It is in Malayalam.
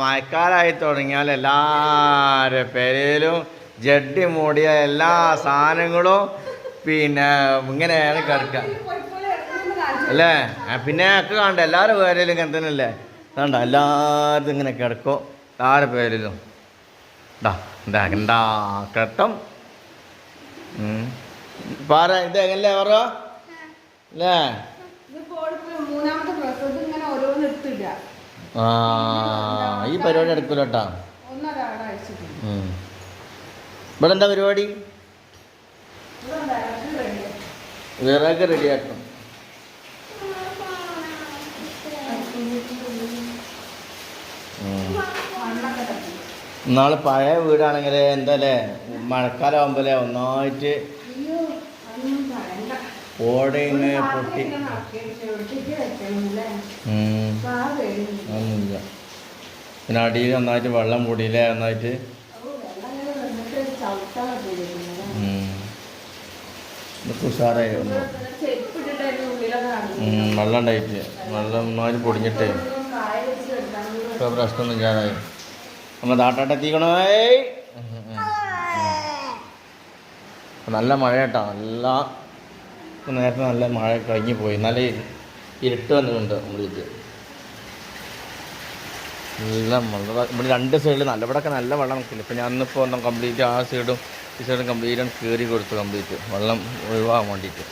മഴക്കാലമായി തുടങ്ങിയാൽ എല്ലാവരുടെ പേരിലും ജഡ്ഡി മൂടിയ എല്ലാ സാധനങ്ങളും പിന്നെ ഇങ്ങനെയാണ് കിടക്കുക അല്ലേ. പിന്നെ ഒക്കെ കണ്ട എല്ലാവരുടെ പേരിലും ഇങ്ങനെ തന്നെ അല്ലേ. കണ്ട എല്ലാവരും ഇങ്ങനെ കിടക്കും എല്ലാവരുടെ പേരിലും. എന്താ കെട്ടം പാറ ഇത് എങ്ങനല്ലേ പറ അല്ലേ. ഈ പരിപാടി എടുക്കൂല കേട്ടാ. ഇവിടെ എന്താ പരിപാടി? വിറക് റെഡിയാക്കണം. നാളെ പഴയ വീടാണെങ്കിൽ എന്താല്ലേ മഴക്കാലം ആകുമ്പോഴേ ഒന്നായിട്ട് ഓടയിങ്ങ് പൊട്ടി ഒന്നുമില്ല. പിന്നെ അടിയിൽ നന്നായിട്ട് വെള്ളം കൂടിയില്ലേ നന്നായിട്ട്. ഇതൊക്കെ ഉഷാറായി വെള്ളം ഉണ്ടായിട്ട് വെള്ളം നന്നായിട്ട് പൊടിഞ്ഞിട്ടേ ഇപ്പോൾ പ്രശ്നമൊന്നും ഇല്ലാതായി. നമ്മൾ താട്ടാട്ടെത്തിക്കണോ. നല്ല മഴ കേട്ടോ. നല്ല നേരത്തെ നല്ല മഴ കഴിഞ്ഞ് പോയി. നല്ല ഇരുട്ട് വന്നിട്ടുണ്ട് നമ്മളിത്. നല്ല വെള്ളം ഇവിടെ രണ്ട് സൈഡിൽ നല്ല ഇവിടെയൊക്കെ നല്ല വെള്ളം നിൽക്കില്ല. ഇപ്പം ഞാൻ ഇന്നിപ്പോൾ ഒന്ന് കംപ്ലീറ്റ് ആ സൈഡും ഈ സൈഡും കംപ്ലീറ്റ് കയറി കൊടുത്തു കംപ്ലീറ്റ് വെള്ളം ഒഴിവാകാൻ വേണ്ടിയിട്ട്.